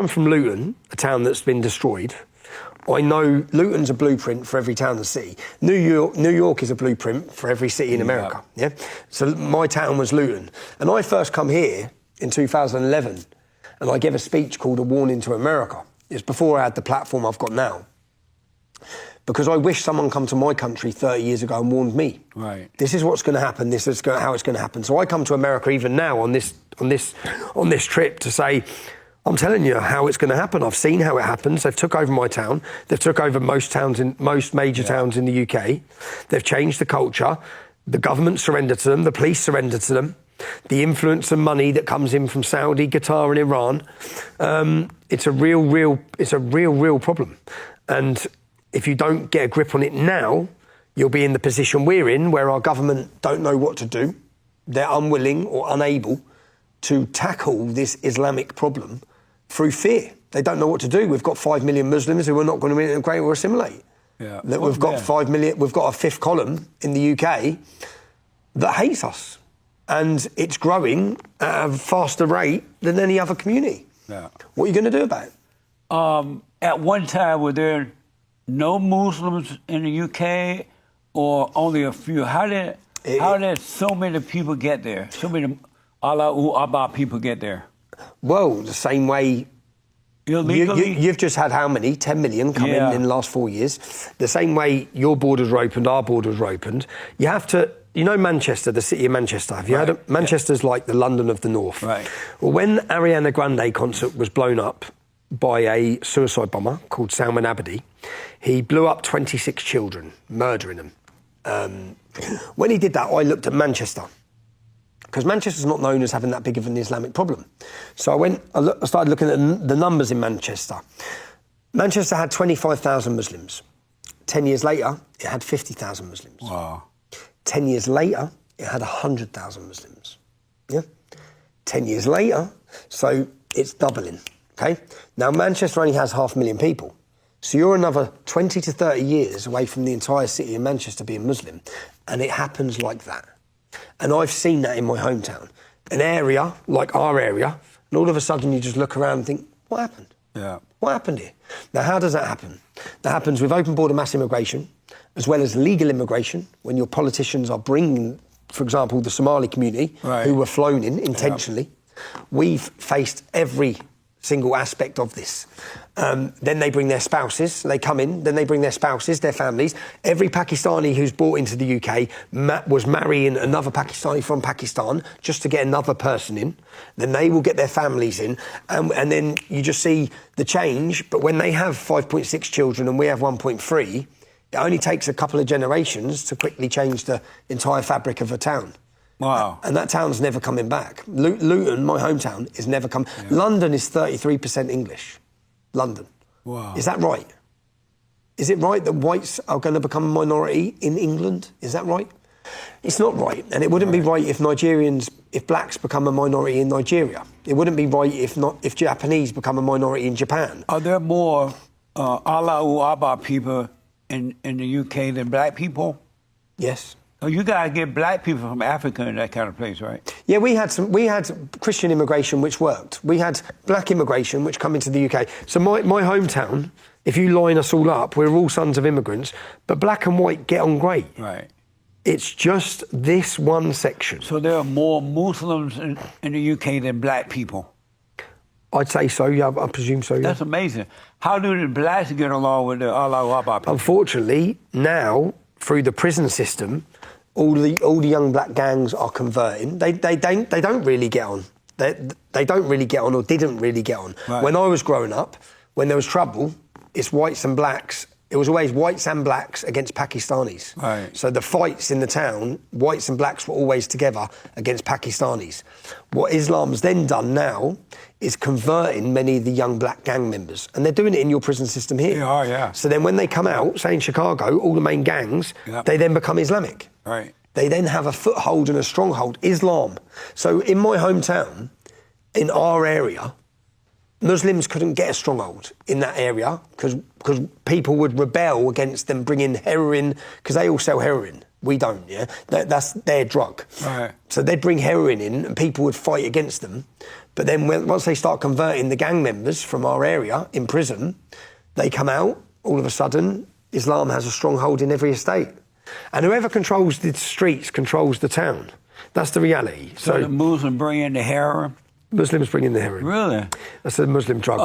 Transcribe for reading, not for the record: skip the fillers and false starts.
come from Luton, a town that's been destroyed. I know Luton's a blueprint for every town and city. New York is a blueprint for every city in America. Yeah. So my town was Luton, and I first come here in 2011, and I gave a speech called "A Warning to America." It's before I had the platform I've got now, because I wish someone come to my country 30 years ago and warned me. Right. This is what's going to happen. This is how it's going to happen. So I come to America even now on this trip to say, I'm telling you how it's going to happen. I've seen how it happens. They've took over my town. They've took over most major towns in the UK. They've changed the culture. The government surrendered to them. The police surrendered to them. The influence and money that comes in from Saudi, Qatar, and Iran. It's a real problem. And if you don't get a grip on it now, you'll be in the position we're in, where our government don't know what to do. They're unwilling or unable to tackle this Islamic problem through fear. They don't know what to do. We've got 5 million Muslims who are not going to integrate or assimilate. Yeah. We've got 5 million. We've got a fifth column in the UK that hates us, and it's growing at a faster rate than any other community. Yeah. What are you going to do about it? At one time, were there no Muslims in the UK, or only a few? How did so many people get there? So many Allahu Akbar people get there? Well, the same way. Illegally? You've just had how many? 10 million come in the last 4 years. The same way your borders were opened, our borders were opened. You have to, you know Manchester, the city of Manchester. Have you heard of Manchester's like the London of the North. Right. Well, when Ariana Grande concert was blown up by a suicide bomber called Salman Abedi, he blew up 26 children, murdering them. When he did that, I looked at Manchester, because Manchester's not known as having that big of an Islamic problem. So I started looking at the numbers in Manchester. Manchester had 25,000 Muslims. 10 years later, it had 50,000 Muslims. Wow. 10 years later, it had 100,000 Muslims. Yeah? 10 years later, so it's doubling, okay? Now, Manchester only has 500,000 people. So you're another 20 to 30 years away from the entire city of Manchester being Muslim, and it happens like that. And I've seen that in my hometown. An area like our area, and all of a sudden you just look around and think, what happened? Yeah. What happened here? Now, how does that happen? That happens with open border mass immigration, as well as legal immigration, when your politicians are bringing, for example, the Somali community, who were flown in intentionally. We've faced every single aspect of this. Then they bring their spouses, they come in, then they bring their spouses, their families. Every Pakistani who's brought into the UK was marrying another Pakistani from Pakistan just to get another person in. Then they will get their families in, and then you just see the change. But when they have 5.6 children and we have 1.3, it only takes a couple of generations to quickly change the entire fabric of a town. Wow. And that town's never coming back. Luton, my hometown, is never come. Yeah. London is 33% English. London. Wow. Is that right? Is it right that whites are going to become a minority in England? Is that right? It's not right. And it wouldn't be right if if blacks become a minority in Nigeria. It wouldn't be right if Japanese become a minority in Japan. Are there more Allahu Akbar people in the UK than black people? Yes. Oh, you guys get black people from Africa and that kind of place, right? Yeah, we had Christian immigration, which worked. We had black immigration, which come into the UK. So my hometown, if you line us all up, we're all sons of immigrants, but black and white get on great. Right. It's just this one section. So there are more Muslims in the UK than black people? I'd say so, yeah, I presume so, yeah. That's amazing. How do the blacks get along with the Allahu Akbar people? Unfortunately, now, through the prison system, all the young black gangs are converting. They don't really get on. They don't really get on, or didn't really get on. Right. When I was growing up, when there was trouble, it's whites and blacks. It was always whites and blacks against Pakistanis. Right. So the fights in the town, whites and blacks were always together against Pakistanis. What Islam's then done now is converting many of the young black gang members. And they're doing it in your prison system here. They are, yeah. So then when they come out, say in Chicago, all the main gangs, they then become Islamic. Right. They then have a foothold and a stronghold, Islam. So in my hometown, in our area, Muslims couldn't get a stronghold in that area because people would rebel against them bringing heroin, because they all sell heroin. We don't, yeah? That's their drug. Right. So they'd bring heroin in and people would fight against them. But then once they start converting the gang members from our area in prison, they come out, all of a sudden, Islam has a stronghold in every estate. And whoever controls the streets controls the town. That's the reality. So the Muslims bring in the heroin? Muslims bring in the heroin. Really? That's a Muslim drug.